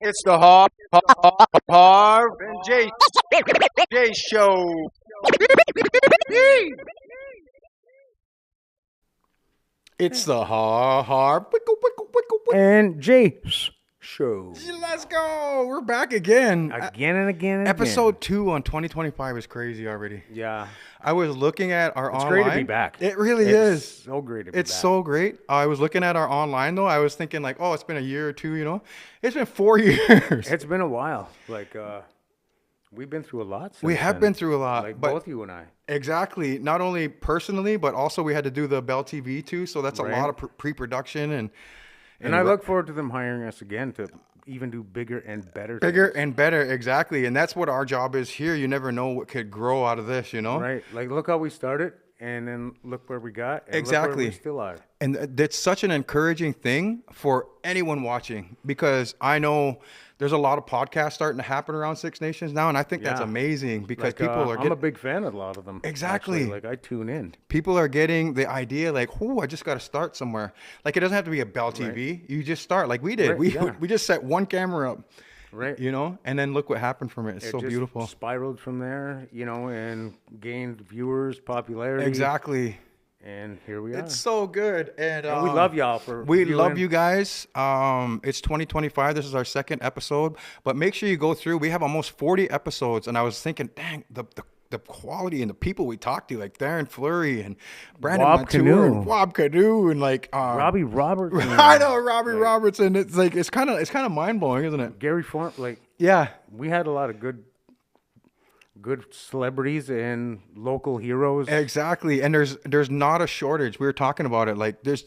It's the Harv and Jace Show. It's the Harv And Jace Show. Let's go. We're back again. Again and again and Episode 2 on 2025 is crazy already. Yeah. I was looking at our It's online. great to be back. It really is. So great to be back. It's so great. I was looking at our online though. I was thinking like, oh, it's been a year or two, It's been 4 years. It's been a while. We've been through a lot. We have been through a lot. Like but both you and I. Exactly. Not only personally, but also we had to do the Bell TV too. So that's Right. a lot of pre-production And I look forward to them hiring us again to even do bigger and better bigger things. and better. Exactly. And that's what our job is here. You never know what could grow out of this, Right. Like, look how we started, and then look where we got. And Exactly. Look where we still are. And that's such an encouraging thing for anyone watching, because I know there's a lot of podcasts starting to happen around Six Nations now, and I think that's Yeah. amazing because Like, people are I'm a big fan of a lot of them. Exactly. Actually. Like, I tune in. people are getting the idea like, oh, I just got to start somewhere. Like, it doesn't have to be a Bell TV. You just start like we did. Right, We yeah. we just set one camera up, Right. and then look what happened from it. It's It so just beautiful. spiraled from there, and gained viewers, popularity. Exactly. And here we are. It's so good. And And we love y'all for We viewing. love you guys. It's 2025. This is our second episode, but make sure you go through. We have almost 40 episodes, and I was thinking, dang, the quality and the people we talked to, like Darren Fleury and Brandon Wob Montour Canoe. and Wob Canoe and like Robbie Robertson. I know Robbie Robertson. It's like it's kind of mind blowing, isn't it? Gary Form. Yeah. We had a lot of good celebrities and local heroes. Exactly, and there's not a shortage. We were talking about it. Like it's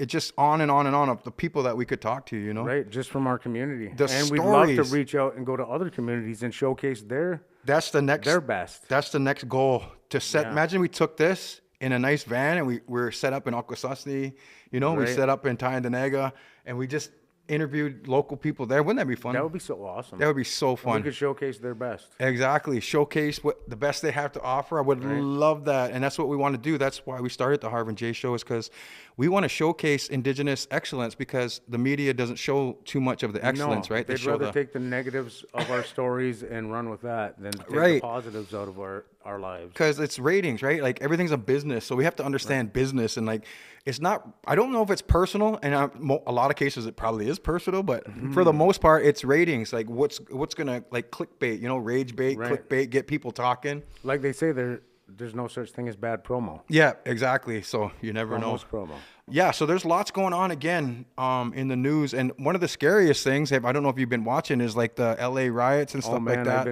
just on and on and on of the people that we could talk to. Right, just from our community. The and we'd love to stories. reach out and go to other communities and showcase their That's the next. best. That's the next goal to set. Yeah. Imagine we took this in a nice van and we were set up in Akwesasne. We Right. set up in Tyendinaga, and we just interviewed local people there. Wouldn't that be fun? That would be so awesome. That would be so We fun. could showcase their best. Exactly. Showcase what the best they have to offer. I would love that. And that's what we want to do. That's why we started the Harv and Jace Show, is because we want to showcase Indigenous excellence, because the media doesn't show too much of the excellence, No, right? They They'd show rather take the negatives of our stories and run with that than take the Right. positives out of our lives. because it's ratings, right? Like, everything's a business. So we have to understand business, and like, it's not, I don't know if it's personal, and a lot of cases it probably is personal, but for the most part, it's ratings. Like, what's going to, like, clickbait, rage bait, Right. clickbait, get people talking. Like they say, there's no such thing as bad promo. Yeah, exactly. So you never know. Almost promo. Yeah, so there's lots going on again in the news, and one of the scariest things, I don't know if you've been watching, is like the LA riots and stuff Oh man, like that.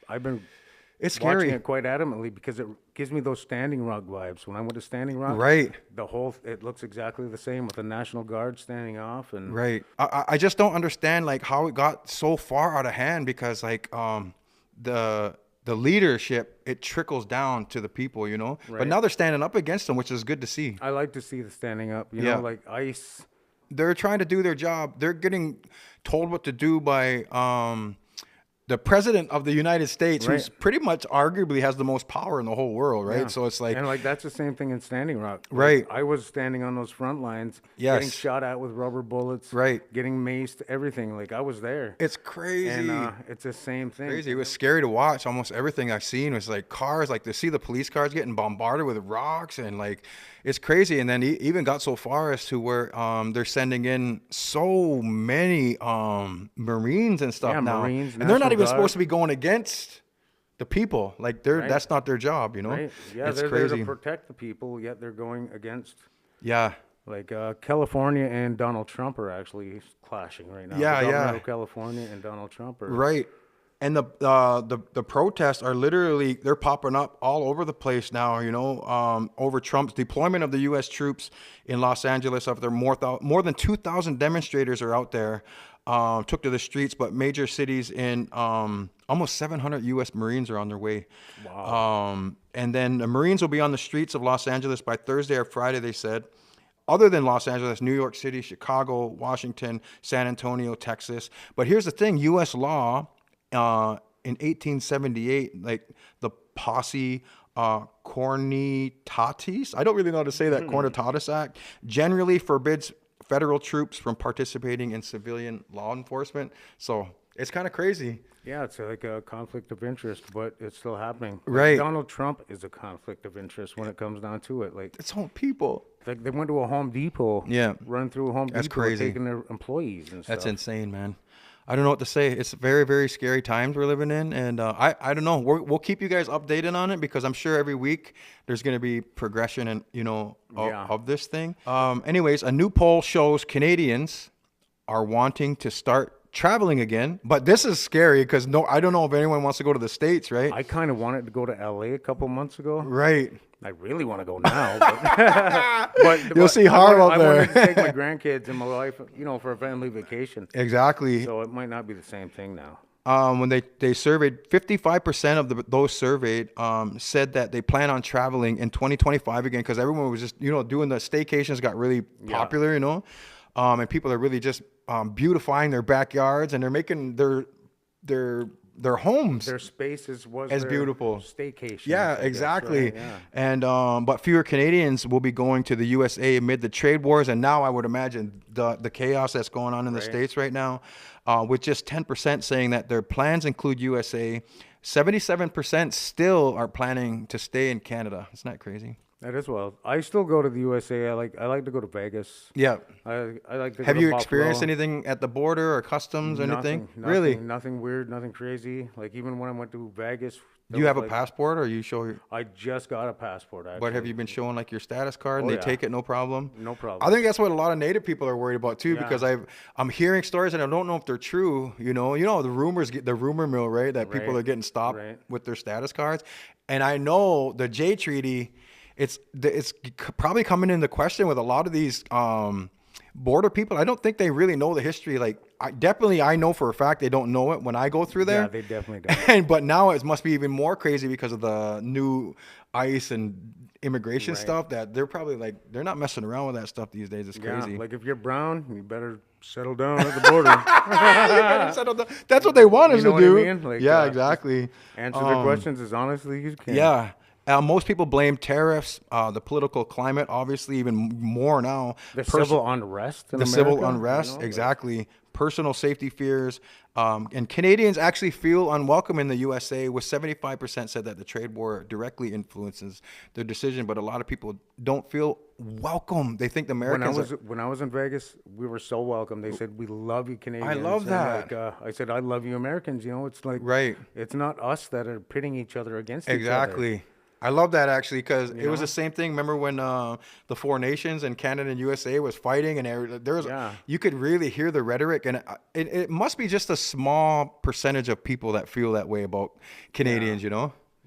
I've been It's watching scary, it quite adamantly because it gives me those Standing Rock vibes. When I went to Standing Rock, right? it looks exactly the same with the National Guard standing off and Right. I just don't understand like how it got so far out of hand, because like the leadership, it trickles down to the people, But Right. now they're standing up against them, which is good to see. I like to see the standing up. Yeah. Like ICE. They're trying to do their job. They're getting told what to do by the president of the United States, who's Right. pretty much arguably has the most power in the whole world, right? Yeah. So it's like, And like that's the same thing in Standing Rock. Like, Right. I was standing on those front lines, Yes. getting shot at with rubber bullets, Right. getting maced, everything. Like I was there. it's crazy. And it's the same thing. Crazy. It was scary to watch. Almost everything I've seen was like cars, like to see the police cars getting bombarded with rocks, and like it's crazy. And then he even got so far as to where they're sending in so many Marines and stuff Yeah, now, Marines, and they're not National even Guard. supposed to be going against the people. Like Right. that's not their job, Right? Yeah, it's they're there crazy. to protect the people, yet they're going against. Yeah. Like California and Donald Trump are actually clashing right now. Yeah, the governor yeah. of California and Donald Trump are Right. And the protests are literally, they're popping up all over the place now, over Trump's deployment of the U.S. troops in Los Angeles. After more than 2,000 demonstrators are out there, took to the streets, but major cities in almost 700 U.S. Marines are on their way. Wow. And then the Marines will be on the streets of Los Angeles by Thursday or Friday, they said. Other than Los Angeles, New York City, Chicago, Washington, San Antonio, Texas. But here's the thing, U.S. law in 1878, like the Posse Cornitatis, I don't really know how to say that, Cornitatis Act, generally forbids federal troops from participating in civilian law enforcement. So it's kind of crazy. Yeah, it's like a conflict of interest, but it's still happening. Like, Right. Donald Trump is a conflict of interest when it comes down to it. Like, It's all people. like they went to a Home Depot. Yeah. Run through a Home That's Depot, crazy. taking their employees and stuff. That's insane, man. I don't know what to say. It's very, very scary times we're living in, and I don't know. We'll keep you guys updated on it because I'm sure every week there's going to be progression and of this thing. Anyways, a new poll shows Canadians are wanting to start traveling again, but this is scary because I don't know if anyone wants to go to the States, right? I kind of wanted to go to LA a couple months ago. Right. I really want to go now, but You'll see Harv up I wanted there. to take my grandkids and my wife, for a family vacation. Exactly. So it might not be the same thing now. When they surveyed, 55% of those surveyed said that they plan on traveling in 2025 again because everyone was just doing the staycations got really popular, and people are really just beautifying their backyards and they're making their homes. Their spaces was as their beautiful staycation. Yeah, exactly. Right? Yeah. And but fewer Canadians will be going to the USA amid the trade wars, and now I would imagine the chaos that's going on in the States right now, with just 10% saying that their plans include USA. 77% still are planning to stay in Canada. Isn't that crazy? That is wild. I still go to the USA. I like to go to Vegas. Yeah. I like to go Have to you Buffalo. experienced anything at the border or customs or anything? Nothing, Really? Nothing weird, nothing crazy. Like even when I went to Vegas. Do you have a passport or you show? I just got a passport, actually. But have you been showing like your status card and Oh, they yeah. take it no problem? No problem. I think that's what a lot of Native people are worried about too, Yeah. because I'm hearing stories and I don't know if they're true. The rumors, the rumor mill, right? That people Right. are getting stopped Right. with their status cards, and I know the J Treaty. It's probably coming into question with a lot of these border people. I don't think they really know the history. Like I know for a fact they don't know it when I go through there. Yeah, they definitely don't. But now it must be even more crazy because of the new ICE and immigration Right. stuff that they're probably like, they're not messing around with that stuff these days. It's crazy. Yeah, like if you're brown, you better settle down at the border. That's what they want us You know to what I do. mean? Like, Yeah, just exactly. Answer their questions as honestly as you can. Yeah. Most people blame tariffs, the political climate, obviously even more now. The civil unrest in The America, civil unrest, like- exactly. Personal safety fears. And Canadians actually feel unwelcome in the USA, with 75% said that the trade war directly influences their decision. But a lot of people don't feel welcome. They think the Americans When I was in Vegas, we were so welcome. They said, "We love you, Canadians." love And, that. like, I said, "I love you, Americans." It's like Right. It's not us that are pitting each other against each other. Exactly. I love that actually, because it was the same thing. Remember when the four nations and Canada and USA was fighting, and there was you could really hear the rhetoric, and it must be just a small percentage of people that feel that way about Canadians.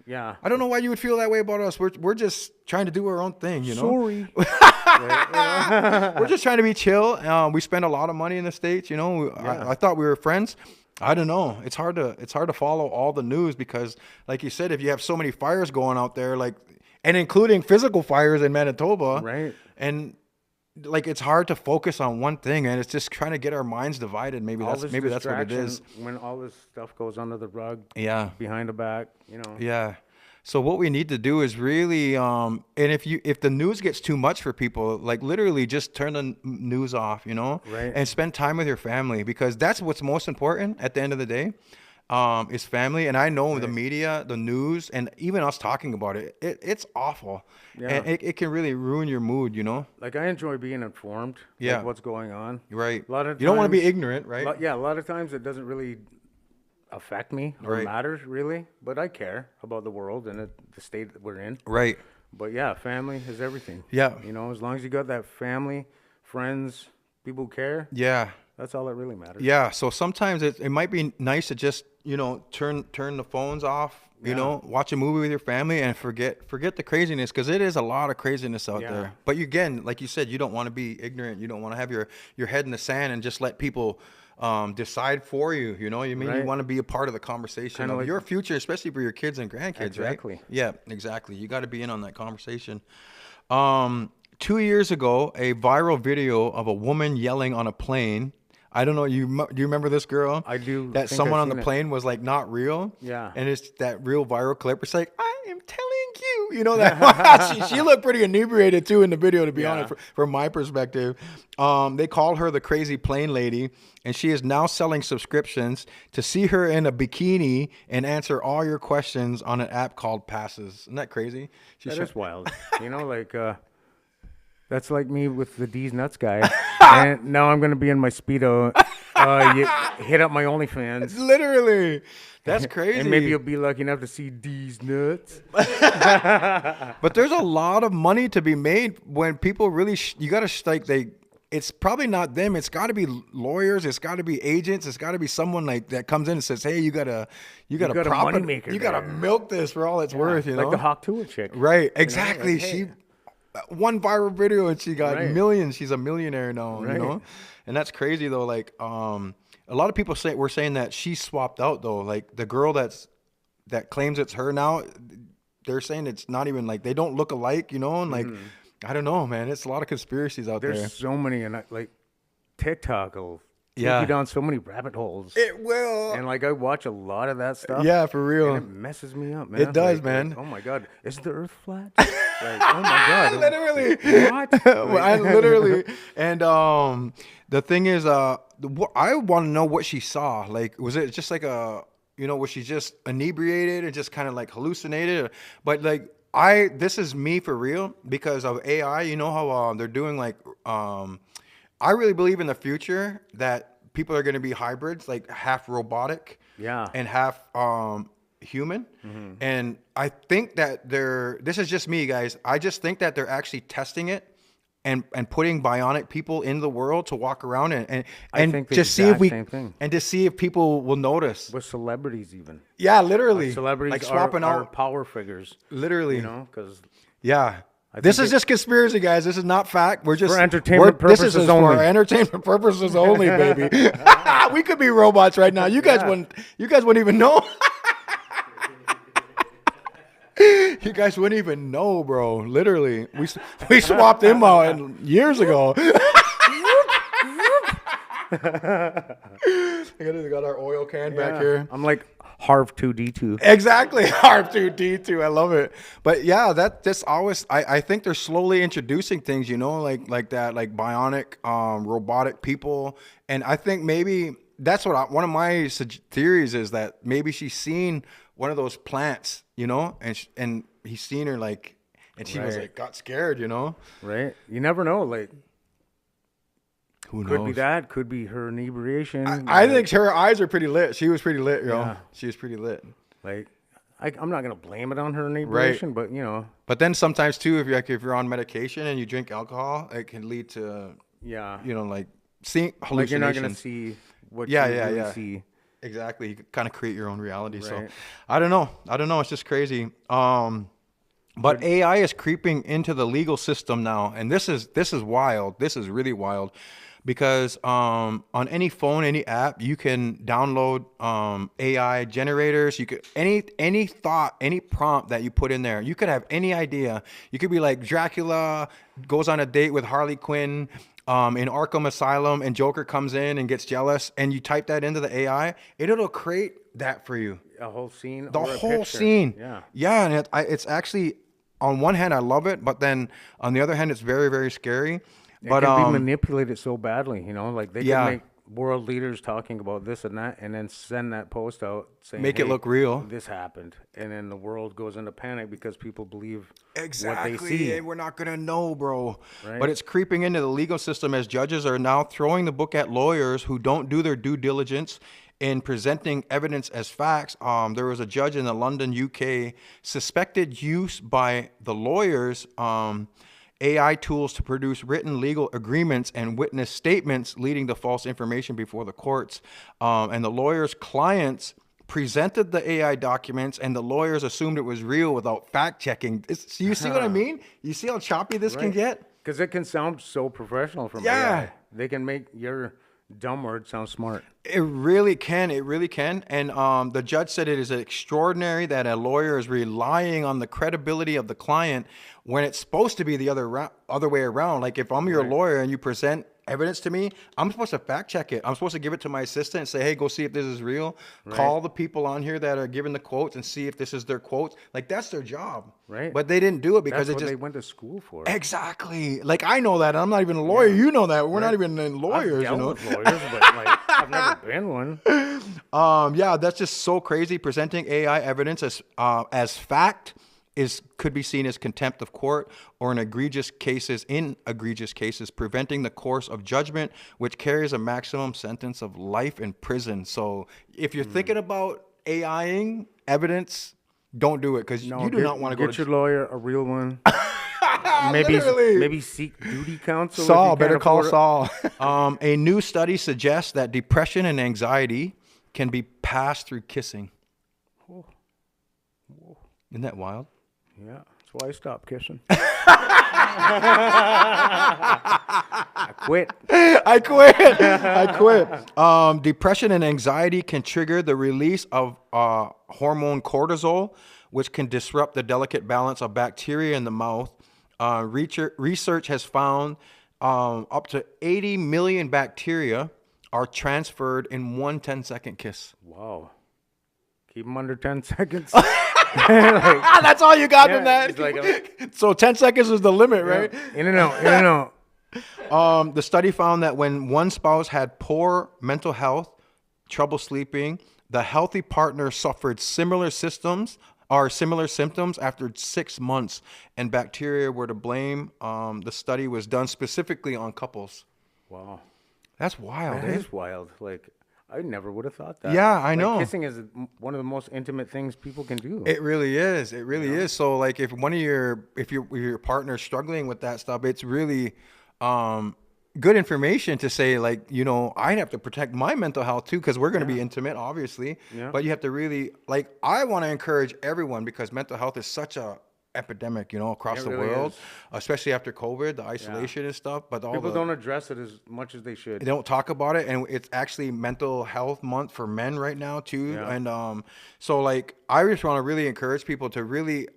Yeah. I don't know why you would feel that way about us. We're just trying to do our own thing. Sorry. We're just trying to be chill. We spend a lot of money in the States. I thought we were friends. I don't know. It's hard to follow all the news because, like you said, if you have so many fires going out there, and including physical fires in Manitoba, Right. And it's hard to focus on one thing, and it's just trying to get our minds divided. Maybe that's what it is. When all this stuff goes under the rug, Yeah. behind the back, Yeah. So what we need to do is really, and if the news gets too much for people, literally just turn the news off, Right. and spend time with your family, because that's what's most important at the end of the day, is family. And I know the media, the news, and even us talking about it's awful. Yeah. And it can really ruin your mood, Like I enjoy being informed. Yeah. Like what's going on. Right. A lot of You don't want to be times- ignorant, right? A lot of times it doesn't really affect me or Right. matters really, but I care about the world and the state that we're in. Right. But yeah, family is everything. Yeah. As long as you got that family, friends, people who care, Yeah. that's all that really matters. Yeah, so sometimes it might be nice to just turn the phones off, watch a movie with your family and forget the craziness, because it is a lot of craziness out there. But again, like you said, you don't want to be ignorant. You don't want to have your head in the sand and just let people decide for you. You Right. want to be a part of the conversation Kinda of like- your future, especially for your kids and grandkids, Exactly. right? Yeah, exactly. You got to be in on that conversation. 2 years ago, a viral video of a woman yelling on a plane. I don't know. Do you remember this girl? I do. That think someone I've on the seen it. plane was like not real. Yeah. And it's that real viral clip. It's like, I am telling you. You know that she looked pretty inebriated too in the video, to be honest, from my perspective. They called her the crazy plane lady, and she is now selling subscriptions to see her in a bikini and answer all your questions on an app called Passes. Isn't that crazy? That is wild. You know, like that's like me with the D's nuts guy. And now I'm gonna be in my Speedo. Hit up my OnlyFans. Literally. That's crazy. And maybe you'll be lucky enough to see D's nuts. But there's a lot of money to be made when people really, you got to it's probably not them. It's got to be lawyers. It's got to be agents. It's got to be someone like that comes in and says, hey, you got a moneymaker you got to milk this for all it's worth, you know? Like the Hawk Tour chick. Right. Exactly. Like, hey. One viral video and she got Right. millions. She's a millionaire now, Right. you know? And that's crazy though. Like, a lot of people were saying that she swapped out though. Like the girl that claims it's her now, they're saying it's not even like, they don't look alike, you know? And like, I don't know, man. It's a lot of conspiracies out there. There's so many, and like TikTok will take Yeah. you down so many rabbit holes. It will. And like I watch a lot of that stuff. Yeah, for real. And it messes me up, man. It does, Like, man. oh my God, is the Earth flat? Like, oh my God, Literally. What? I literally. And the thing is, I want to know what she saw. Like, was it just like was she just inebriated and just kind of like hallucinated? But like, this is me for real because of AI. You know how they're doing like, I really believe in the future that people are going to be hybrids, like half robotic, and half human. And I think that this is just me, guys. I just think that they're actually testing it and putting bionic people in the world to walk around and think the just see if exact same thing. and to see if people will notice. With celebrities, even. Yeah, literally. Celebrities like swapping are out power figures. literally. You know, because Yeah. This think is just conspiracy, guys. This is not fact. We're just For entertainment purposes This is only. for entertainment purposes only, baby. We could be robots right now. You guys wouldn't. You guys wouldn't even know. You guys wouldn't even know, bro. Literally, we swapped him out years ago. We got our oil can back here. I'm like Harv 2D2. Exactly, R2D2. I love it. But yeah, that's always. I think they're slowly introducing things, you know, like that, like bionic, robotic people, and I think maybe that's what one of my theories is that maybe she's seen one of those plants, you know, and he's seen her like, and she was like got scared, you know. Right. You never know. Like, Who knows? could be that. Could be her inebriation. I think her eyes are pretty lit. She was pretty lit, yo. Yeah. She was pretty lit. Like, I'm not gonna blame it on her inebriation, but you know. But then sometimes too, if you're on medication and you drink alcohol, it can lead to Yeah. you know like seeing hallucinations. Like you're not gonna see what Yeah, you yeah, really yeah. see. Exactly. You kind of create your own reality. So Right. I don't know. It's just crazy. But AI is creeping into the legal system now, and this is wild. This is really wild, because on any phone, any app, you can download AI generators. You could any thought, any prompt that you put in there. You could have any idea. You could be like Dracula goes on a date with Harley Quinn in Arkham Asylum, and Joker comes in and gets jealous, and you type that into the AI, it'll create that for you. A whole scene. The or a whole picture. scene. Yeah. Yeah, and it's actually, on one hand, I love it, but then on the other hand, it's very, very scary. It But can be manipulated so badly, you know, like they Yeah. can make world leaders talking about this and that, and then send that post out saying, Make it "Hey, look real." This happened, and then the world goes into panic because people believe Exactly. what they see. And we're not going to know, bro. Right. But it's creeping into the legal system as judges are now throwing the book at lawyers who don't do their due diligence in presenting evidence as facts. There was a judge in the London, UK, suspected use by the lawyers AI tools to produce written legal agreements and witness statements leading to false information before the courts. And the lawyers' clients presented the AI documents, and the lawyers assumed it was real without fact checking. You see what I mean? You see how choppy this can get? Because it can sound so professional from Yeah. AI. They can make your dumb word sound smart. It really can. It really can. And the judge said it is extraordinary that a lawyer is relying on the credibility of the client when it's supposed to be the other way around. Like if I'm your lawyer and you present evidence to me, I'm supposed to fact check it. I'm supposed to give it to my assistant and say, hey, go see if this is real. Call the people on here that are giving the quotes and see if this is their quotes. Like, that's their job. Right. But they didn't do it because That's what it just... they went to school for. Exactly. Like, I know that. I'm not even a lawyer. You know that. We're not even lawyers, I've you know. dealt with lawyers, but like, I've never been one. Yeah, that's just so crazy. Presenting AI evidence as fact could be seen as contempt of court, or in egregious cases, preventing the course of judgment, which carries a maximum sentence of life in prison. So if you're thinking about AIing evidence, don't do it, because you do not want to go get to your lawyer a real one. Maybe seek duty counsel. Saul, if you better can't call afford it. Saul. A new study suggests that depression and anxiety can be passed through kissing. Isn't that wild? Yeah, that's why I stopped kissing. I quit. Depression and anxiety can trigger the release of hormone cortisol, which can disrupt the delicate balance of bacteria in the mouth. Research has found up to 80 million bacteria are transferred in one 10-second kiss. Wow. Keep them under 10 seconds. That's all you got from that? So 10 seconds is the limit, right? In and out. The study found that when one spouse had poor mental health, trouble sleeping, the healthy partner suffered similar symptoms after 6 months, and bacteria were to blame. The study was done specifically on couples. Wow. That's wild. That is wild. Like, I never would have thought that. Yeah, I know. Kissing is one of the most intimate things people can do. It really is. It really is. So, like, if your partner's struggling with that stuff, it's really good information to say, like, you know, I have to protect my mental health too, because we're going to be intimate, obviously. Yeah. But you have to really, like, I want to encourage everyone, because mental health is such a epidemic, you know, across the world, especially after COVID, the isolation and stuff. But people don't address it as much as they should. They don't talk about it, and it's actually Mental Health Month for men right now too. Yeah. And so, like, I just want to really encourage people to really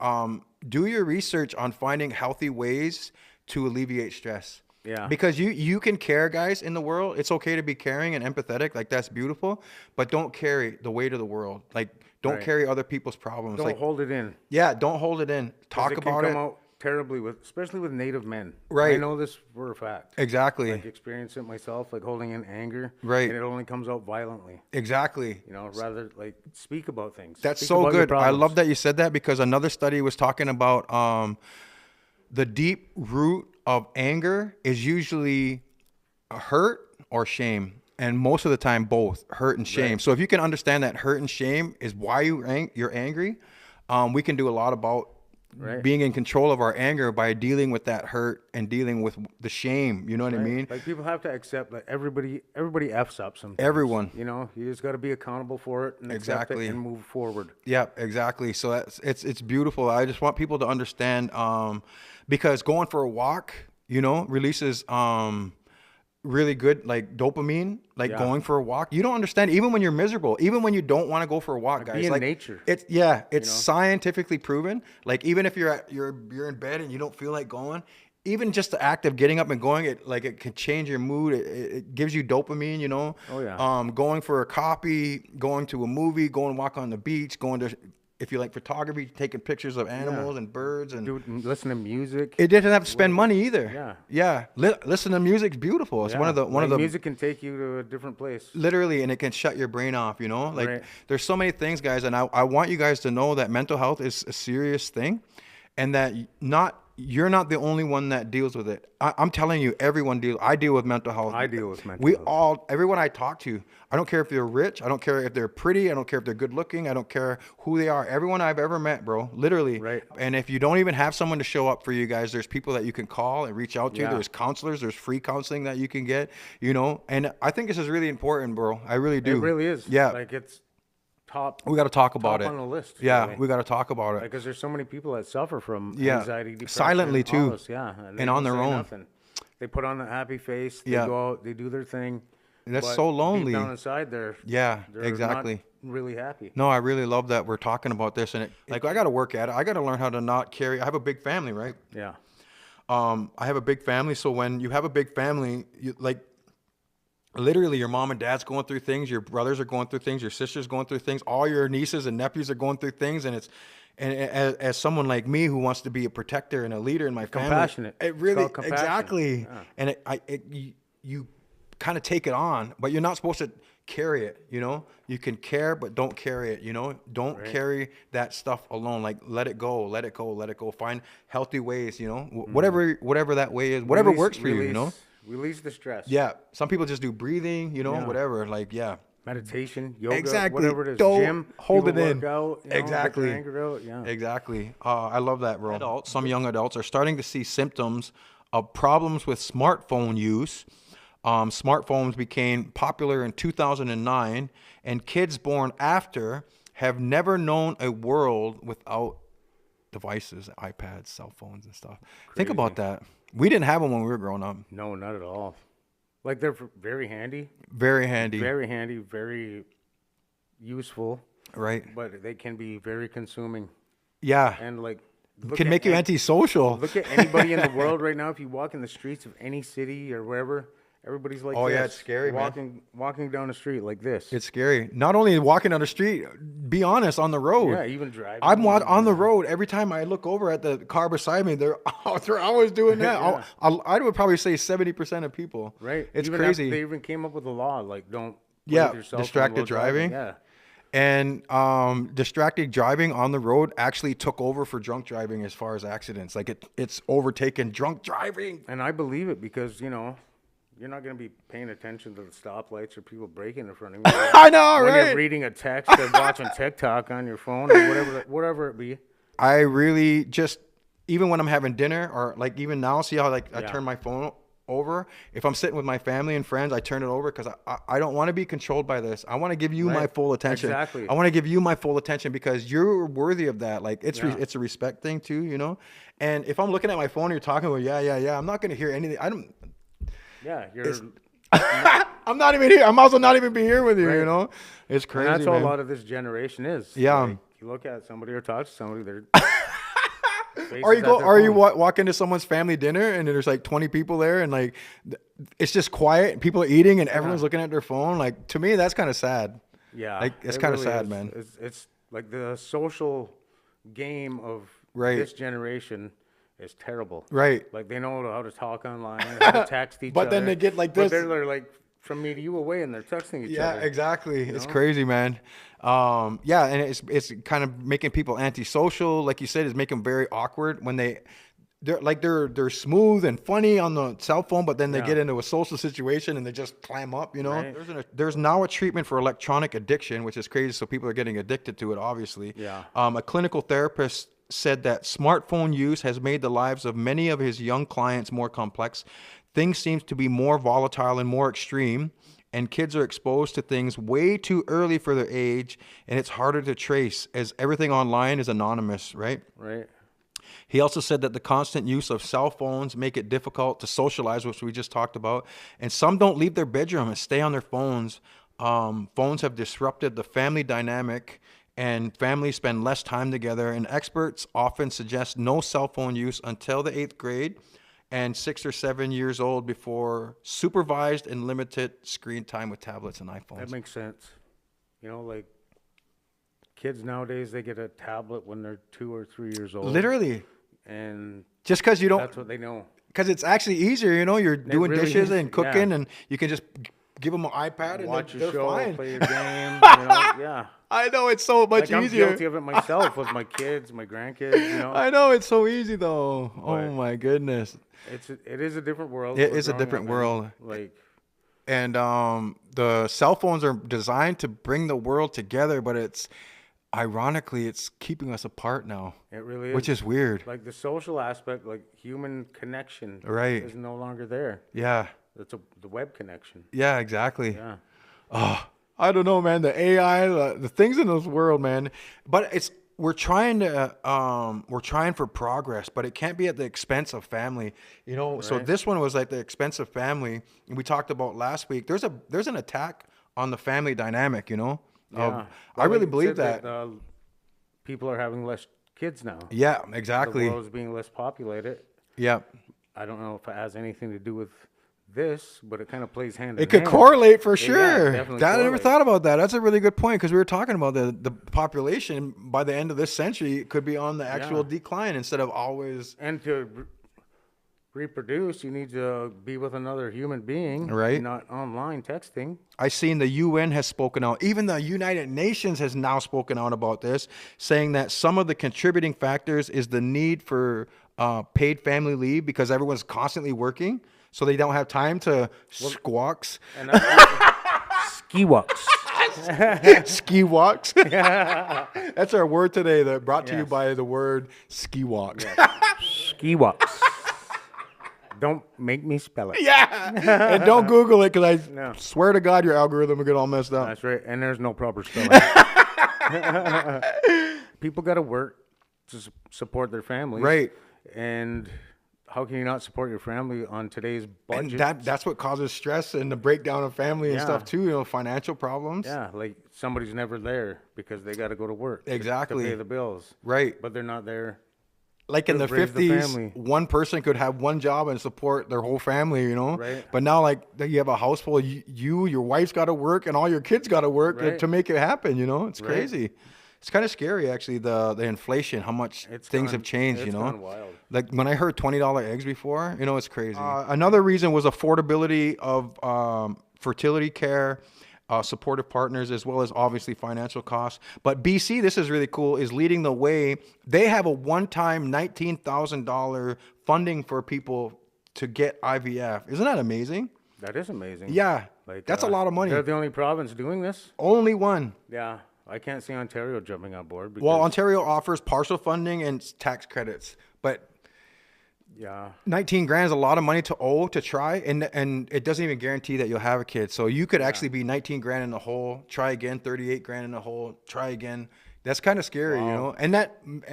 do your research on finding healthy ways to alleviate stress. Yeah. Because you can care, guys, in the world. It's okay to be caring and empathetic. Like, that's beautiful. But don't carry the weight of the world. Like, don't carry other people's problems. Don't hold it in. Yeah, don't hold it in. Talk about it. It can come out terribly, especially with Native men. Right. I know this for a fact. Exactly. Like, experience it myself, like holding in anger. Right. And it only comes out violently. Exactly. You know, rather, like, speak about things. That's so good. I love that you said that, because another study was talking about the deep root of anger is usually hurt or shame. And most of the time, both hurt and shame. Right. So if you can understand that hurt and shame is why you're angry, we can do a lot about being in control of our anger by dealing with that hurt and dealing with the shame. You know what I mean? Like, people have to accept that everybody F's up sometimes. Everyone. You know, you just got to be accountable for it and accept it and move forward. Yeah, exactly. So it's beautiful. I just want people to understand, because going for a walk, you know, releases really good, like, dopamine, like going for a walk. You don't understand, even when you're miserable, even when you don't want to go for a walk, guys. Be in nature. It's scientifically proven. Like, even if you're in bed and you don't feel like going, even just the act of getting up and going, it can change your mood. It gives you dopamine, you know. Oh yeah. Going for a coffee, going to a movie, going walk on the beach, going to, if you like photography, taking pictures of animals and birds, and listen to music. It didn't have to spend money either. Yeah. Listen to music's beautiful. It's one of the music can take you to a different place. Literally, and it can shut your brain off. You know, like, there's so many things, guys, and I want you guys to know that mental health is a serious thing, and that you're not the only one that deals with it. I'm telling you, everyone deals. I deal with mental health. I deal with mental health. Everyone I talk to, I don't care if they're rich. I don't care if they're pretty. I don't care if they're good looking. I don't care who they are. Everyone I've ever met, bro, literally. Right. And if you don't even have someone to show up for you guys, there's people that you can call and reach out to. There's counselors. There's free counseling that you can get, you know. And I think this is really important, bro. I really do. It really is. Yeah. Like, it's top. We got to talk about it. On the list. Yeah, really. We got to talk about it. Because there's so many people that suffer from anxiety, depression, silently too. And on their own. Nothing. They put on a happy face. They go out. They do their thing. And that's so lonely. Deep down inside, they're exactly. Not really happy. No, I really love that we're talking about this, and I got to work at it. I got to learn how to not carry. I have a big family, right? Yeah. I have a big family. So when you have a big family, you like literally your mom and dad's going through things, your brothers are going through things, your sister's going through things, all your nieces and nephews are going through things. And as someone like me who wants to be a protector and a leader in my family, compassionate. it really, It's called compassion. exactly. Yeah. And you kind of take it on, but you're not supposed to carry it, you know? You can care, but don't carry it, you know? Don't carry that stuff alone. Like, let it go, let it go, let it go. Find healthy ways, you know? Whatever that way is, whatever works for you, you know? Release the stress. Yeah. Some people just do breathing, you know, whatever. Like, yeah. Meditation, yoga, Exactly. whatever it is. Don't Gym, hold people it in. work out, you know, Exactly. get their anger out. Yeah. Exactly. I love that, bro. Adults, some young adults are starting to see symptoms of problems with smartphone use. Smartphones became popular in 2009, and kids born after have never known a world without devices, iPads, cell phones, and stuff. Think about that. We didn't have them when we were growing up. No, not at all. Like, they're very handy. Very handy. Very handy, very useful. Right. But they can be very consuming. Yeah. And, like, Can make you antisocial. Look at anybody in the world right now. If you walk in the streets of any city or wherever, everybody's like Oh, this. yeah, it's scary, man. Walking down the street like this. It's scary. Not only walking on the street, be honest, on the road. Yeah, even driving. I'm on the road. Every time I look over at the car beside me, they're always doing that. Yeah. I would probably say 70% of people. Right. It's even crazy. They even came up with a law, like, don't play Yeah, with your cell phone distracted while driving. Yeah. And distracted driving on the road actually took over for drunk driving as far as accidents. Like it's overtaken drunk driving. And I believe it because, you know, you're not going to be paying attention to the stoplights or people braking in front of you. I know, when right? you're reading a text or watching TikTok on your phone or whatever it be. I really just, even when I'm having dinner or like even now, see how like I turn my phone over. If I'm sitting with my family and friends, I turn it over because I don't want to be controlled by this. I want to give you my full attention. Exactly. I want to give you my full attention because you're worthy of that. Like it's a respect thing too, you know? And if I'm looking at my phone and you're talking about, I'm not going to hear anything. Yeah, you're... I'm not even here. I'm also not even be here with you, you know? It's crazy, And that's man. how a lot of this generation is. Yeah. Like, you look at somebody or talk to somebody, they're... Or you walk into someone's family dinner and there's like 20 people there and like it's just quiet and people are eating and everyone's looking at their phone. Like to me, that's kind of sad. Yeah, like it's kind of sad, is. man. It's like the social game of Right. this generation is terrible. Right. Like they know how to talk online, how to text each other. But then they get like But this. they're like from me to you away, and they're texting each other. Yeah, exactly. It's crazy, man. And it's kind of making people antisocial. Like you said, it's making them very awkward when they're smooth and funny on the cell phone, but then they get into a social situation and they just clam up, you know? Right. There's now a treatment for electronic addiction, which is crazy. So people are getting addicted to it, obviously. Yeah. A clinical therapist said that smartphone use has made the lives of many of his young clients more complex. Things seem to be more volatile and more extreme, and kids are exposed to things way too early for their age, and it's harder to trace as everything online is anonymous, right? Right. He also said that the constant use of cell phones make it difficult to socialize, which we just talked about, and some don't leave their bedroom and stay on their phones. Phones have disrupted the family dynamic, and families spend less time together, and experts often suggest no cell phone use until the 8th grade and 6 or 7 years old before supervised and limited screen time with tablets and iPhones. That makes sense. You know, like kids nowadays, they get a tablet when they're 2 or 3 years old. Literally. And Just because you don't, that's what they know. because it's actually easier, you know, you're doing really dishes is, and cooking yeah. and you can just give them an iPad and Watch they're your show, fine. play your game. You know, yeah. I know, it's so much Like I'm easier. guilty of it myself with my kids, my grandkids. You know, I know, it's so easy though. Oh But- my goodness. it is a different world. It we're is a growing different up in. world. Like And the cell phones are designed to bring the world together, but it's ironically it's keeping us apart now, it really is. which is weird. like the social aspect, like human connection, Right. is no longer there. Yeah. It's the web connection. Yeah, exactly. Yeah. I don't know, man. The AI, the things in this world, man. But we're trying for progress, but it can't be at the expense of family. You know, so Right. this one was like the expense of family. And we talked about last week. There's an attack on the family dynamic, you know? Yeah. I really Like you believe said that. People are having less kids now. Yeah, The exactly. world's being less populated. Yeah. I don't know if it has anything to do with this, but it kind of plays hand in It could hand. correlate for Yeah, sure. definitely I never correlate. thought about that. That's a really good point because we were talking about the population by the end of this century could be on the actual Yeah. decline instead of always. And to reproduce, you need to be with another human being, Right. not online texting. I seen the UN has spoken out. Even the United Nations has now spoken out about this, saying that some of the contributing factors is the need for paid family leave because everyone's constantly working, so they don't have time to squawks, And ski walks. ski walks. That's our word today. That brought to you Yes. by the word ski walks. Ski walks. Don't make me spell it. Yeah, and don't Google it because I No. swear to God your algorithm will get all messed up. That's right. And there's no proper spelling. People got to work to support their families. Right. And how can you not support your family on today's budget? And that's what causes stress and the breakdown of family and Yeah. stuff too. You know, financial problems. Yeah, like somebody's never there because they got to go to work Exactly. to pay the bills. Right. But they're not there. Like in the raise the 50s, family. one person could have one job and support their whole family, you know? Right. But now, like, you have a house full of your wife's got to work, and all your kids got to work Right. to make it happen, you know? It's Right. crazy. It's kind of scary, actually, the inflation, how much things have changed, you know? It's gone wild. Like, when I heard $20 eggs before, you know, it's crazy. Another reason was affordability of fertility care, supportive partners, as well as obviously financial costs. But BC, this is really cool, is leading the way. They have a one-time $19,000 funding for people to get IVF. Isn't that amazing? That is amazing. Yeah, that's a lot of money. They're the only province doing this. Only one. Yeah, I can't see Ontario jumping on board. Because, Well, Ontario offers partial funding and tax credits, but yeah, 19 grand is a lot of money to owe to try, and it doesn't even guarantee that you'll have a kid. So you could actually be 19 grand in the hole, try again, 38 grand in the hole, try again. That's kind of scary, you know. And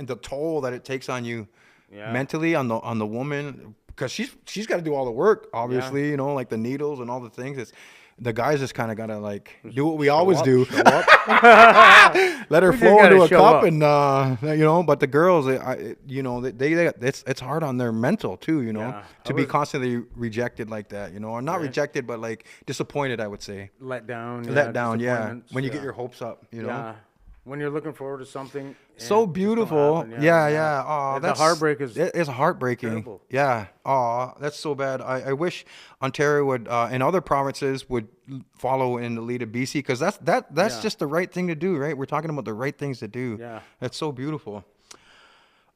the toll that it takes on you mentally on the woman, because she's got to do all the work, obviously, you know, like the needles and all the things. The guys just kind of gotta like do what we always do. Show up. Let her We just flow gotta into a show cup, up. and you know. But the girls, you know, it's hard on their mental too, you know, Yeah. to be constantly rejected like that, you know, or not rejected, but like disappointed, I would say. Let down. Let down, yeah. disappointments, When you get your hopes up, you know. Yeah. When you're looking forward to something. So and it just don't beautiful, happen, yeah. Oh, The heartbreak is. it's heartbreaking. terrible. Yeah. Oh, that's so bad. I wish Ontario would and other provinces would follow in the lead of BC, because that's just the right thing to do, right? We're talking about the right things to do. Yeah. That's so beautiful.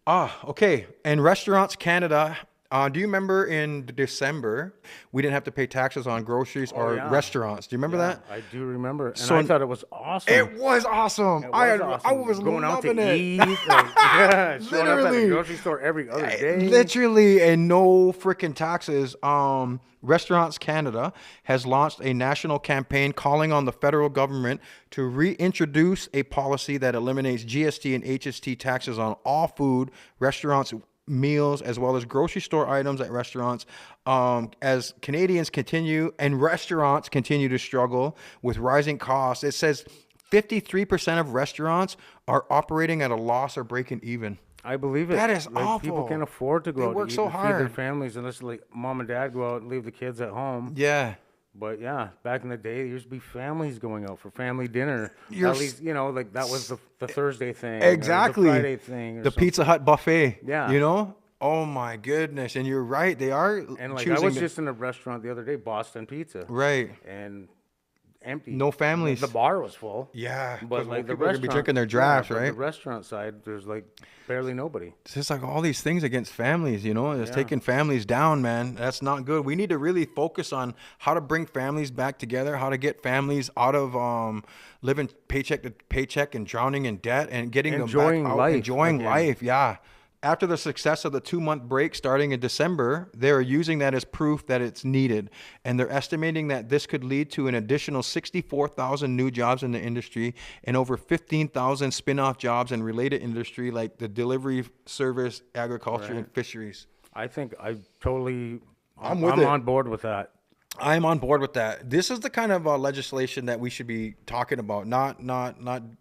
Okay. And Restaurants Canada. Do you remember in December we didn't have to pay taxes on groceries or yeah. restaurants? Do you remember that? I do remember. And So- I thought it was awesome. It was awesome. I awesome. was going out loving to it. eat. Like, yeah, showing up at Literally. the grocery store every other day. Literally, and no freaking taxes. Restaurants Canada has launched a national campaign calling on the federal government to reintroduce a policy that eliminates GST and HST taxes on all food, restaurants, meals, as well as grocery store items at restaurants, as Canadians continue and restaurants continue to struggle with rising costs. It says 53% of restaurants are operating at a loss or breaking even. I believe it. That is People awful. can't afford to go They out work to eat so and feed their hard. families unless like mom and dad go out and leave the kids at home. Yeah. But yeah, back in the day, there used to be families going out for family dinner. You're At least, you know, like that was the Thursday thing. Exactly. Or the Friday thing. Or The something. Pizza Hut buffet. Yeah. You know? Oh my goodness. And you're right. They are And like choosing I was to- just in a restaurant the other day, Boston Pizza. right. And empty. No families. The bar was full. Yeah. 'cause But like the people are restaurant, gonna be drinking their drafts, but right? The restaurant side, there's like barely nobody. It's just like all these things against families, you know, it's taking families down, man. That's not good. We need to really focus on how to bring families back together, how to get families out of living paycheck to paycheck and drowning in debt and getting Enjoying them back out, life enjoying again. life. Yeah. After the success of the 2-month break starting in December, they're using that as proof that it's needed. And they're estimating that this could lead to an additional 64,000 new jobs in the industry and over 15,000 spin-off jobs in related industry like the delivery service, agriculture, and fisheries. I think I'm with it. on board with that. I'm on board with that. This is the kind of legislation that we should be talking about, not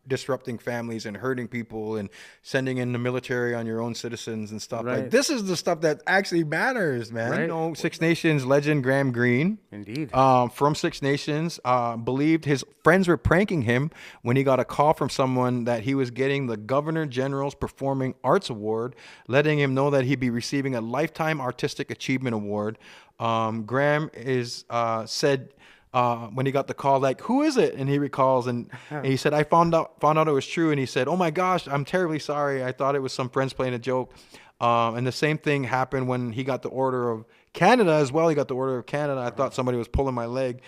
disrupting families and hurting people and sending in the military on your own citizens and stuff. Like Right. this is the stuff that actually matters, man. Right. You know, Six Nations legend Graham Greene, Indeed. from Six Nations, believed his friends were pranking him when he got a call from someone that he was getting the Governor General's Performing Arts Award, letting him know that he'd be receiving a Lifetime Artistic Achievement Award. Graham is said when he got the call, like, who is it? And he recalls, and he said, I found out it was true. And he said, oh my gosh, I'm terribly sorry. I thought it was some friends playing a joke. And the same thing happened when he got the Order of Canada as well. He got the Order of Canada. I thought somebody was pulling my leg.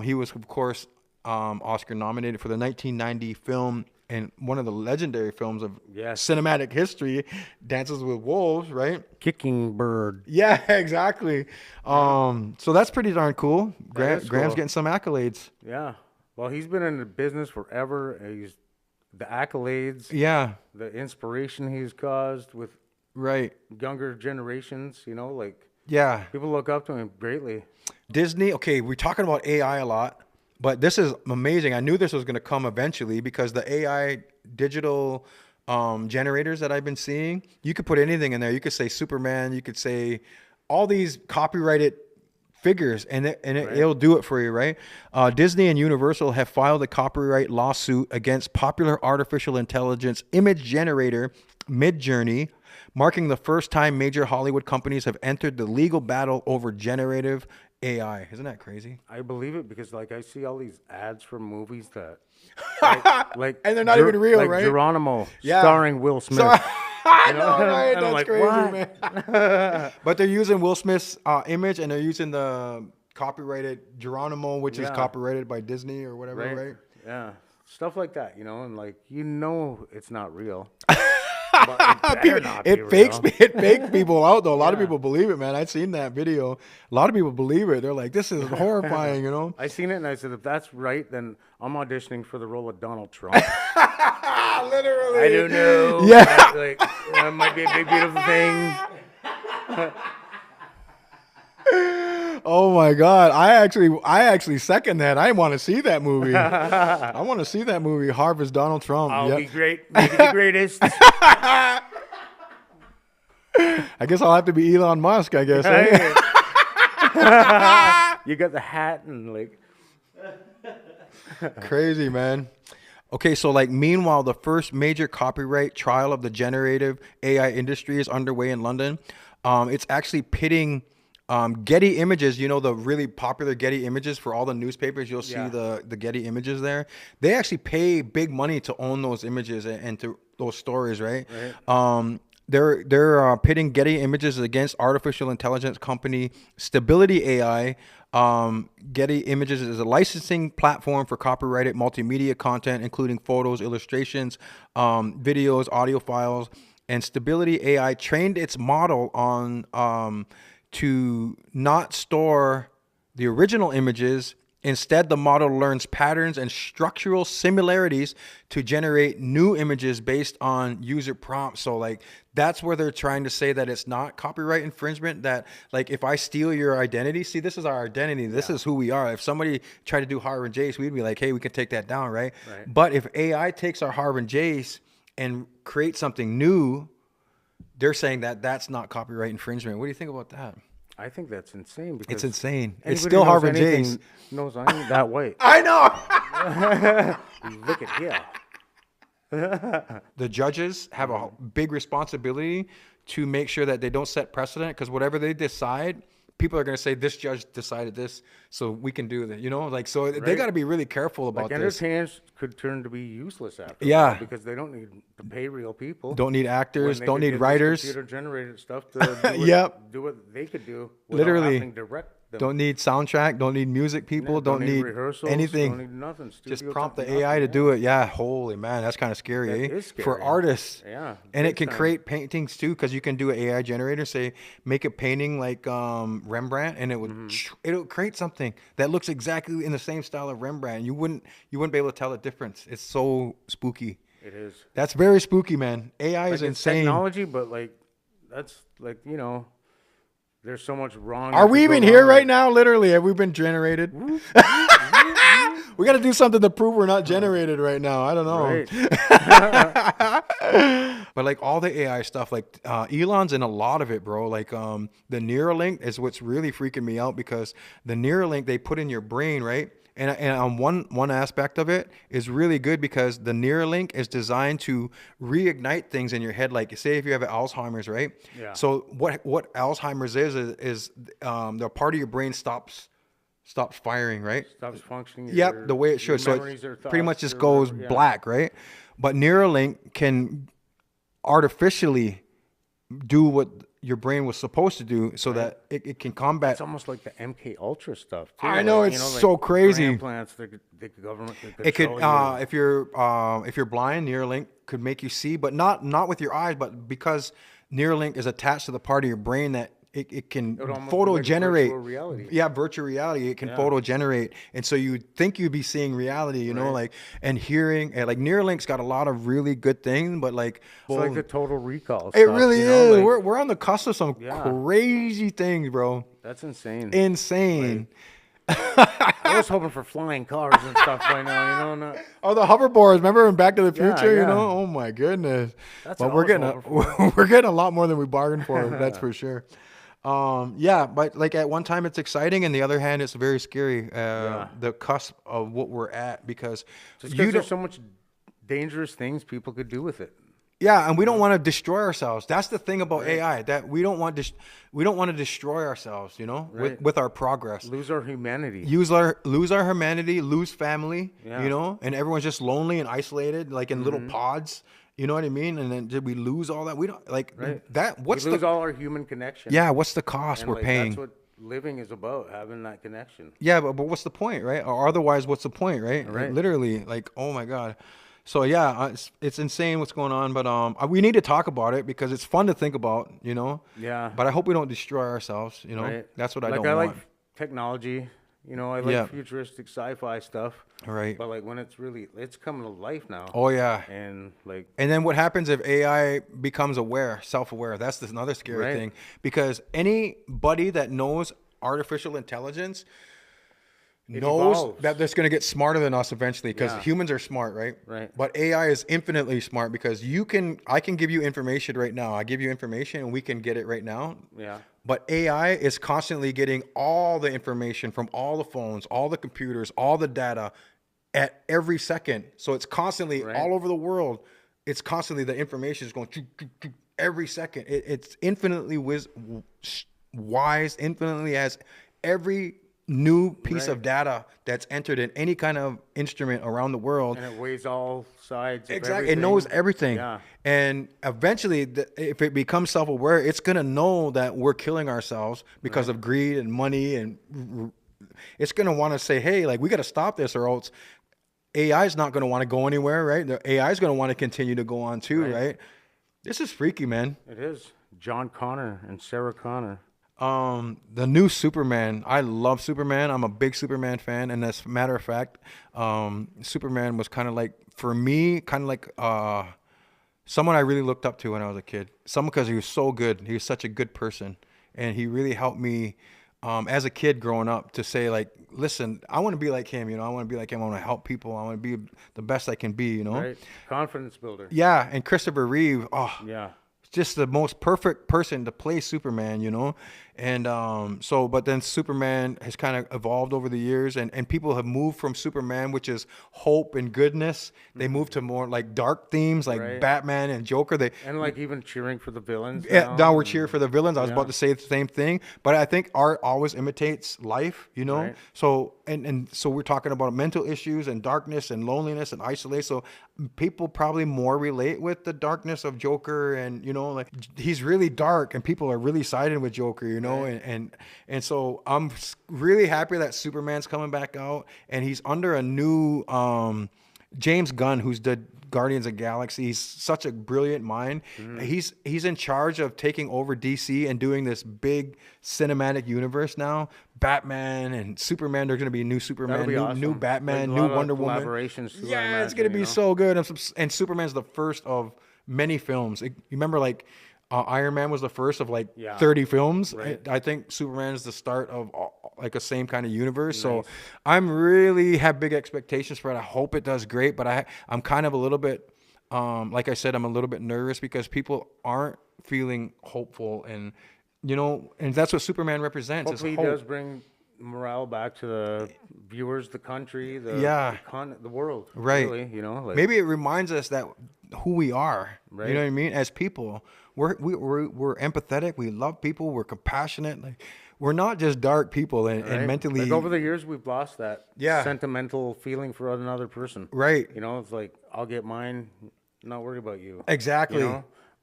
He was, of course, Oscar nominated for the 1990 film and one of the legendary films of Yes. cinematic history, Dances with Wolves, right? Kicking bird. Yeah, exactly. So that's pretty darn cool. is Graham's cool. getting some accolades. Yeah. Well, he's been in the business forever. He's the accolades, Yeah, the inspiration he's caused with right. younger generations. You know, like Yeah. people look up to him greatly. Disney, okay, we're talking about AI a lot, but this is amazing. I knew this was going to come eventually because the AI digital generators that I've been seeing, you could put anything in there. You could say Superman, you could say all these copyrighted figures, and it'll do it for you, right? Disney and Universal have filed a copyright lawsuit against popular artificial intelligence image generator Midjourney, marking the first time major Hollywood companies have entered the legal battle over generative AI. Isn't that crazy? I believe it because, like, I see all these ads for movies that, like And they're not even real, like right? Geronimo, Yeah. starring Will Smith. I know, right? And I'm That's like, crazy, what? man. But they're using Will Smith's image, and they're using the copyrighted Geronimo, which is Yeah. copyrighted by Disney or whatever, right? Yeah, stuff like that, you know, and like it's not real. But it better not be It fakes real. it fakes people out though. A lot of Yeah. people believe it, man. I'd seen that video. A lot of people believe it. They're like, "This is horrifying," you know. I seen it and I said, if that's right, then I'm auditioning for the role of Donald Trump. Literally. I don't know. Yeah. Like, that might be a big, beautiful thing. Oh my God! I actually second that. I want to see that movie. I want to see that movie. Harv as Donald Trump. I'll Yep. be great. Maybe the greatest. I guess I'll have to be Elon Musk. I guess. Eh? You got the hat and like. Crazy, man. Okay, so like meanwhile, the first major copyright trial of the generative AI industry is underway in London. It's actually pitting Getty Images, you know, the really popular Getty Images for all the newspapers. You'll see Yeah. the Getty Images there. They actually pay big money to own those images and to those stories, right? They're pitting Getty Images against artificial intelligence company Stability AI. Getty Images is a licensing platform for copyrighted multimedia content, including photos, illustrations, videos, audio files. And Stability AI trained its model on to not store the original images. Instead, the model learns patterns and structural similarities to generate new images based on user prompts. So like that's where they're trying to say that it's not copyright infringement, that like if I steal your identity, see, this is our identity. This is who we are. If somebody tried to do Harv Jace, we'd be like, hey, we can take that down, right? But if AI takes our Harv Jace and creates something new, they're saying that that's not copyright infringement. What do you think about that? I think that's insane because It's insane. anybody It's still knows Harv anything Jace. knows I ain't that white. I know. Look at here. The judges have a big responsibility to make sure that they don't set precedent, because whatever they decide, people are going to say this judge decided this, so we can do that. You know, like, so they got to be really careful about Like this. entertainers could turn to be useless after a Yeah. while because they don't need to pay real people. Don't need when actors. they Don't could need get this writers. Computer generated stuff to do what, Yep. do what they could do. Without Literally. having to direct them. Don't need soundtrack. Don't need music people. Don't need rehearsals. anything. Don't need nothing. Just Studio prompt the time, AI to nothing, do it. Yeah, holy man, that's kind of scary, That eh? is For scary. artists. Yeah, And it big can time. create paintings too, because you can do an AI generator, say make a painting like Rembrandt, and it would Mm-hmm. it'll create something that looks exactly in the same style of Rembrandt. You wouldn't be able to tell the difference. It's so spooky. It is. That's very spooky, man. AI is Like, it's insane. technology, but like that's like, you know, there's so much wrong. Are we even here right now? Literally, have we been generated? We got to do something to prove we're not generated right now. I don't know. Right. But like all the AI stuff, like Elon's in a lot of it, bro. Like the Neuralink is what's really freaking me out, because the Neuralink they put in your brain, right? And on one aspect of it is really good, because the Neuralink is designed to reignite things in your head. Like say if you have Alzheimer's, right? Yeah. So what Alzheimer's is the part of your brain stops firing, right? Stops functioning. Yep, the way it should. So it pretty much just goes black, right? But Neuralink can artificially do what your brain was supposed to do, so that it can combat. It's almost like the MK Ultra stuff too. I know, it's so crazy. Implants, the government It could, if you're blind, Neuralink could make you see, but not with your eyes, but because Neuralink is attached to the part of your brain that it can photo generate. Virtual reality. Yeah, virtual reality. It can photo generate, and so you think you'd be seeing reality, you know, like, and hearing. And like Neuralink's got a lot of really good things, but like it's like the Total Recall. It stuff, really you know? is. Like, We're on the cusp of some crazy things, bro. that's insane. Insane. I was hoping for flying cars and stuff by now, you know. Oh, the hoverboards! Remember in Back to the Future? Yeah. You know? Oh my goodness! That's But what we're I was getting hoping we're getting a lot more than we bargained for. That's for sure. Yeah, but like at one time it's exciting, and the other hand it's very scary. The cusp of what we're at, because there's so much dangerous things people could do with it. Yeah, and we don't want to destroy ourselves. That's the thing about AI, that we don't want to destroy ourselves, you know, with our progress. Lose our humanity. Lose our humanity, lose family, Yeah. you know, and everyone's just lonely and isolated, like in little pods. You know what I mean? And then did we lose all that? We don't like that. What's we lose all our human connection. Yeah, what's the cost And we're like, paying? That's what living is about, having that connection. Yeah, but what's the point, right? Or otherwise, what's the point, right? Like, literally, like, oh my God. So yeah, it's insane what's going on, but we need to talk about it because it's fun to think about, you know. Yeah. But I hope we don't destroy ourselves, you know. Right. That's what I like don't want. I like technology, you know. I like futuristic sci-fi stuff. Right. But like when it's coming to life now. Oh yeah. And like. And then what happens if AI becomes self-aware? That's another scary thing, because anybody that knows artificial intelligence knows that that's going to get smarter than us eventually, because humans are smart, right? Right. But AI is infinitely smart, because I can give you information right now. I give you information and we can get it right now. Yeah. But AI is constantly getting all the information from all the phones, all the computers, all the data at every second. So it's constantly all over the world. It's constantly, the information is going every second. It's infinitely wise, infinitely has every new piece of data that's entered in any kind of instrument around the world. And it weighs all sides. Exactly. It knows everything. Yeah. And eventually, if it becomes self-aware, it's going to know that we're killing ourselves because of greed and money. And it's going to want to say, hey, like, we got to stop this, or else AI is not going to want to go anywhere, right? The AI is going to want to continue to go on too, right? This is freaky, man. It is. John Connor and Sarah Connor. The new Superman. I love Superman. I'm a big Superman fan, and as a matter of fact, Superman was kind of like, for me, someone I really looked up to when I was a kid. Someone, because he was so good. He was such a good person, and he really helped me as a kid growing up to say, like, listen, I want to be like him. You know, I want to be like him. I want to help people. I want to be the best I can be. You know, Right. Confidence builder. Yeah, and Christopher Reeve. Oh, Yeah. just the most perfect person to play Superman, you know? And but then Superman has kind of evolved over the years, and people have moved from Superman, which is hope and goodness. They moved to more like dark themes, like Batman and Joker. And like even cheering for the villains. Now we're cheering for the villains. I was about to say the same thing, but I think art always imitates life, you know? Right. So, and so we're talking about mental issues and darkness and loneliness and isolation. So people probably more relate with the darkness of Joker, and, you know, like, he's really dark and people are really siding with Joker, you know? And so I'm really happy that Superman's coming back out, and he's under a new James Gunn, who's did Guardians of the Galaxy. He's such a brilliant mind. He's in charge of taking over DC and doing this big cinematic universe now. Batman and Superman. There's going to be a new Superman, new Batman, like new Wonder Woman. Collaborations too, Yeah, it's going to be so good. And Superman's the first of many films. You remember, like, Iron Man was the first of like Yeah. 30 films. Right. I think Superman is the start of like a same kind of universe. So I'm really have big expectations for it. I hope it does great, but I'm kind of a little bit, like I said, I'm a little bit nervous because people aren't feeling hopeful, and and that's what Superman represents. Hopefully, is he hope. does bring morale back to the viewers, the country, the the world. Right. Really, like, Maybe it reminds us that who we are. Right. You know what I mean? As people, we're empathetic. We love people. We're compassionate. Like, we're not just dark people and right? mentally. Like over the years, we've lost that Yeah. sentimental feeling for another person. Right. It's like I'll get mine, not worry about you. Exactly.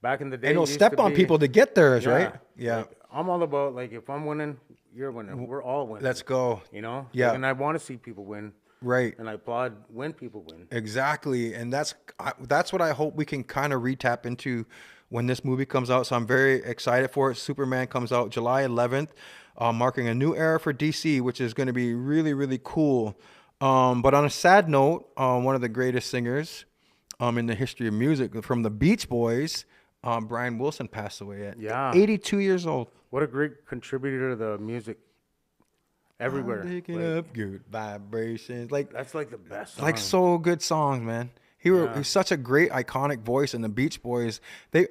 Back in the day, And it they'll used step to on be- people to get theirs, Yeah. right? Yeah. Like, I'm all about like if I'm winning, you're winning. We're all winning. Let's go. Yeah. Yeah. And I want to see people win, Right. and I applaud when people win. Exactly. And that's what I hope we can kind of retap into when this movie comes out. So I'm very excited for it. Superman comes out July 11th, marking a new era for DC, which is going to be really, really cool. But on a sad note, one of the greatest singers in the history of music from the Beach Boys, Brian Wilson, passed away at 82 years old. What a great contributor to the music everywhere. I'm picking Like, up good vibrations. Like, that's like the best song. like so good songs, man. He's such a great iconic voice, and the Beach Boys, they're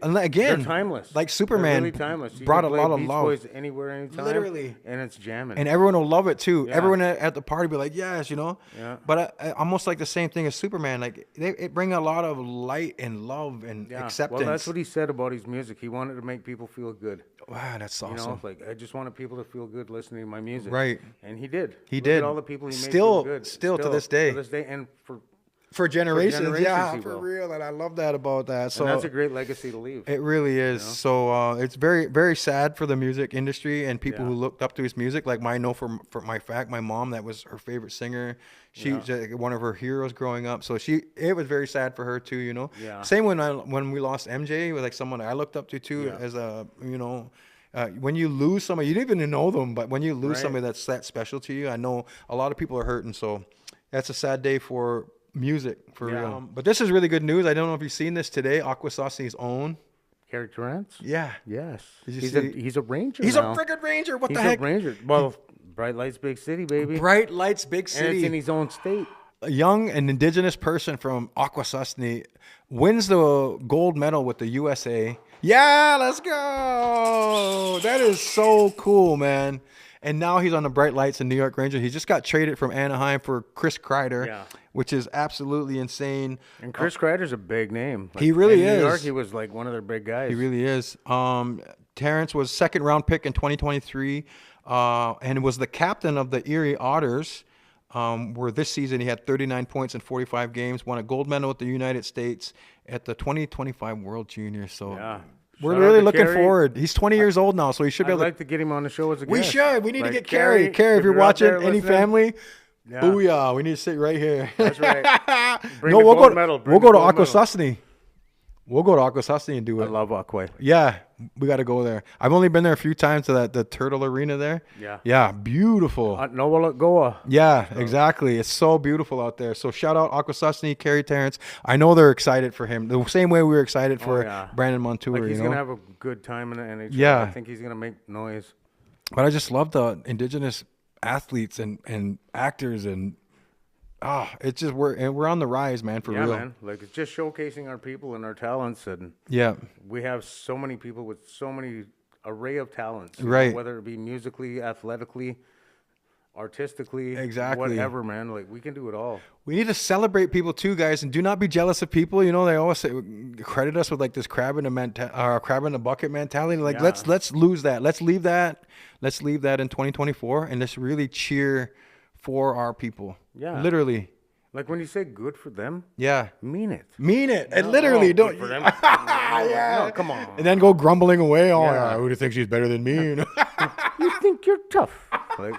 timeless. Like Superman, They're really timeless. You brought can a play lot of Beach love. Boys anywhere, anytime. Literally. And it's jamming. And everyone will love it too. Yeah. Everyone at the party be like, yes, Yeah. But almost like the same thing as Superman. Like it bring a lot of light and love and acceptance. Well, that's what he said about his music. He wanted to make people feel good. Wow, that's awesome. Like I just wanted people to feel good listening to my music. Right. And he did. He Look did. At all the people he made Still- feel good. still to this day. To this day, and For generations, yeah, he for will. real. And I love that about that. So and that's a great legacy to leave. it really is. So it's very, very sad for the music industry and people who looked up to his music. Like I know for my fact, my mom, that was her favorite singer. She was one of her heroes growing up. So it was very sad for her too. Yeah. Same when we lost MJ, it was like someone I looked up to too as a when you lose somebody, you didn't even know them, but when you lose somebody that's that special to you, I know a lot of people are hurting. So that's a sad day for music, for real. But this is really good news. I don't know if you've seen this today. Aquasasni's own. Carey Terrance? Yeah. Yes. Did you he's see- he's a ranger. He's now. a freaking ranger. What He's the heck? a ranger. Well, Bright Lights, Big City, baby. Bright Lights, Big And City. it's in his own state. A young and indigenous person from Aquasasni wins the gold medal with the USA. Yeah, let's go. That is so cool, man. And now he's on the Bright Lights in New York Rangers. He just got traded from Anaheim for Chris Kreider, which is absolutely insane. And Chris Kreider's a big name. He really in is. New York, he was like one of their big guys. He really is. Terrance was second round pick in 2023 and was the captain of the Erie Otters, where this season he had 39 points in 45 games, won a gold medal with the United States at the 2025 World Juniors. So we're Shout out really to looking Carey. forward. He's 20 years old now, so he should be I'd able like to get him on the show as a guest. We should. We need to Like, get Carey. Carey, if you're out watching, there any listening, family, Yeah. booyah, we need to sit right here. That's right. Bring No, the we'll gold go. medal. Bring We'll the go to gold medal. Aquasasni. We'll go to Aquasasni and do I it. love Aquay. Yeah, we got to go there. I've only been there a few times to the Turtle Arena there. Yeah. Yeah, beautiful. Noah Goa. Yeah, exactly. It's so beautiful out there. So shout out Aquasasni, Carey Terrance. I know they're excited for him. The same way we were excited for Brandon Montour. Like he's you know? gonna have a good time in the NHL. Yeah. I think he's gonna make noise. But I just love the indigenous athletes and actors and it's just we're on the rise, man, for real. Man. Like it's just showcasing our people and our talents, and Yeah. we have so many people with so many array of talents. you know, Right. whether it be musically, athletically, artistically, Exactly. whatever, man. Like we can do it all. We need to celebrate people too, guys, and do not be jealous of people. You know, they always say, credit us with like this crab in the bucket mentality. Like let's lose that. Let's leave that. Let's leave that in 2024, and let's really cheer for our people. Yeah. Literally. Like when you say good for them, Yeah. mean it. Mean it. And literally good don't. for them. Yeah. No, come on. And then go grumbling away. Oh, Yeah. who do you think she's better than me? You think you're tough. Like,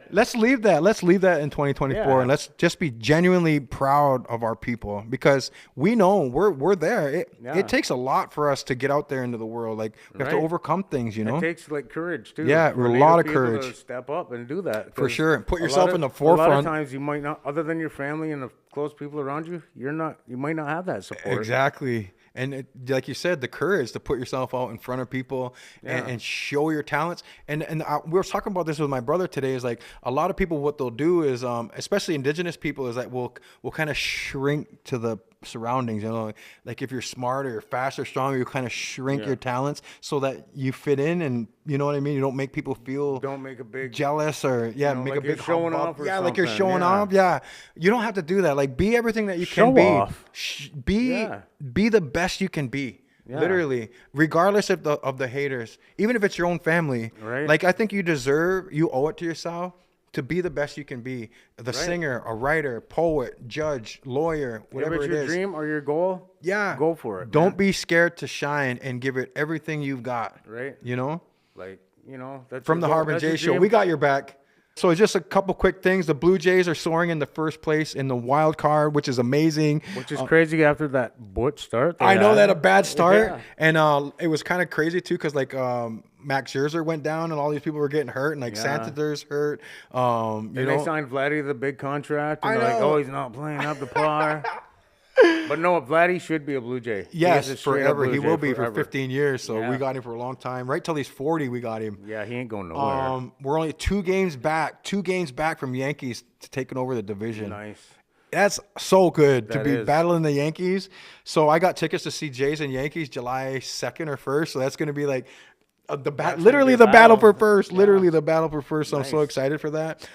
Let's leave that. Let's leave that in 2024, Yeah. and let's just be genuinely proud of our people, because we know we're there. It takes a lot for us to get out there into the world. Like we have to Right. overcome things, you know. it takes like courage too. Yeah, for a Native lot of people courage. to step up and do that. For 'Cause sure. Put a yourself lot in the A lot forefront. of times you might not, other than your family and a close people around you, you might not have that support. Exactly. And like you said, the courage to put yourself out in front of people and show your talents. And we were talking about this with my brother today. Is like a lot of people, what they'll do is, especially indigenous people, is that we'll kind of shrink to the surroundings. You know, like if you're smart or you're fast or strong, you kind of shrink your talents so that you fit in, and you know what I mean. You don't make people feel Don't make a big jealous or make like a big you're showing hubbub. off or like you're something, showing off. Yeah, you don't have to do that. Like be everything that you Show can be. off. Be the best you can be. Yeah. Literally, regardless of the haters, even if it's your own family. Right. Like I think you owe it to yourself to be the best you can be. The singer, a writer, poet, judge, lawyer, whatever if it's it your is. dream or your goal, go for it. Don't be scared to shine and give it everything you've got. Right. You know? Like, you know, that's From the Harv Jace Show. We got your back. So just a couple quick things. The Blue Jays are soaring in the first place in the wild card, which is amazing. Which is crazy after that butch start. I know that a bad start. And it was kind of crazy too because like Max Scherzer went down and all these people were getting hurt and like Santader's hurt. They signed Vladdy the big contract and I they're like, know. oh, he's not playing up to par. But no, Vladdy should be a Blue Jay. Yes, He is a straight-up forever. Blue He Jay will be forever. for 15 years. So Yeah. we got him for a long time. Right till he's 40, we got him. Yeah, he ain't going nowhere. We're only 2 games back from Yankees to taking over the division. Nice. That's so good to That be is. battling the Yankees. So I got tickets to see Jays and Yankees July 2nd or 1st. So that's going to be like literally gonna be the a battle for battle. first. Yeah. Literally the battle for first. So I'm so Nice. excited for that.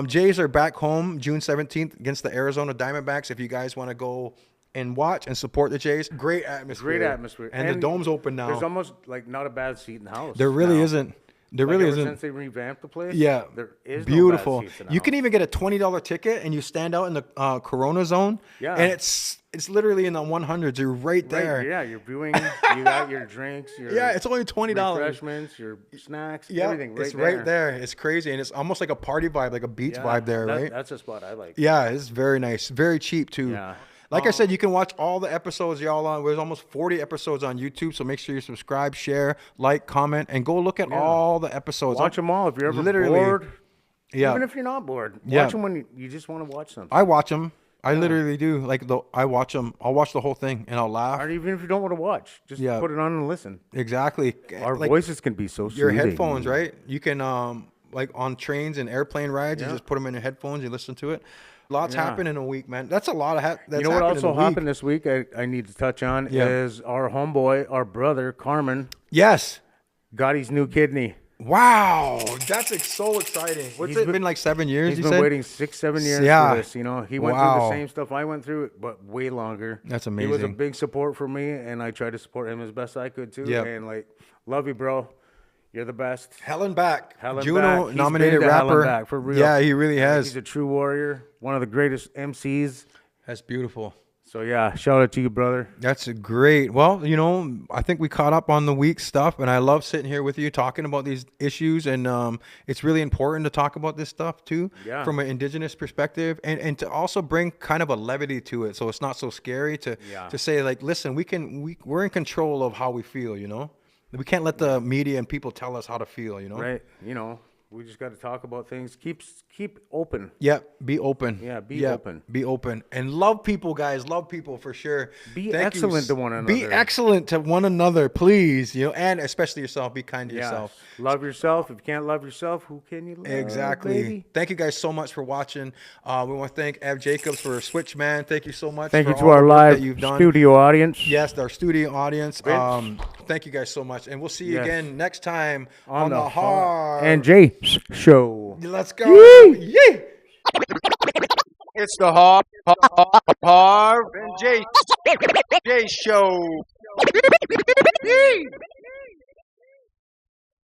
Jays are back home June 17th against the Arizona Diamondbacks. If you guys want to go and watch and support the Jays, great atmosphere. Great atmosphere. And the dome's open now. There's almost like not a bad seat in the house. There really now. isn't. There Like, really ever isn't. Since they revamped the place, Yeah, there is beautiful. No bad seats in the You house. can even get a $20 ticket and you stand out in the Corona zone. Yeah. And it's literally in the 100s. You're right there. Right, yeah, you're viewing. You got your drinks. Your Yeah, it's only $20. refreshments, your snacks, Yeah, everything. Right it's there. right there. It's crazy, and it's almost like a party vibe, like a beach Yeah, vibe there, right? That's a spot I like. Yeah, it's very nice, very cheap too. Yeah. Like I said, you can watch all the episodes y'all on. There's almost 40 episodes on YouTube, so make sure you subscribe, share, like, comment, and go look at all the episodes. Watch them all if you're ever Literally. bored. Yeah. Even if you're not bored, Yeah. watch them when you just want to watch something. I watch them. I literally do. I watch them. I'll watch the whole thing and I'll laugh. Or even if you don't want to watch, just put it on and listen. Exactly. Our Like, voices can be so your soothing. headphones, right? You can like on trains and airplane rides, you just put them in your headphones, you listen to it. Lots happen in a week, man. That's a lot of that's You know what happened in also a week. happened this week I need to touch on Yeah. is our homeboy, our brother, Carmen, Yes. got his new kidney. Wow, that's so exciting. What's He's it been like 7 years? He's you been said? waiting 6-7 years Yeah. for this. You know, he went through Wow. the same stuff I went through, but way longer. That's He was a amazing. big support for me, and I tried to support him as best I could too. Yep. And like, love you, bro. You're the best. Helen Back, Helen Juno Back. He's nominated been to Helen rapper. Back, for real. Yeah, he really has. He's a true warrior, one of the greatest MCs. That's beautiful. So yeah, shout out to you, brother. That's great. Well, you know, I think we caught up on the week stuff, and I love sitting here with you talking about these issues. And it's really important to talk about this stuff too, from an indigenous perspective, and to also bring kind of a levity to it, so it's not so scary to say like, listen, we're in control of how we feel. You know, we can't let the media and people tell us how to feel. You know, Right? You know, we just got to talk about things. Keep open. Yeah, be open. Yeah, be open. Be open. And love people, guys. Love people for sure. Be Thank you. excellent to one another. Be excellent to one another, please. You know, and especially yourself. Be kind to yourself. Love yourself. If you can't love yourself, who can you love? Exactly. Baby? Thank you guys so much for watching. We want to thank Av Jacobs for Switch Man. Thank you so much. Thank for you to all our the work live that you've done. studio audience. Yes, our studio audience. Vince. Thank you guys so much. And we'll see you Yes. again next time On the the Harv and Jace Show. Let's go. Yee! Yee! It's the Harv and Jace Show.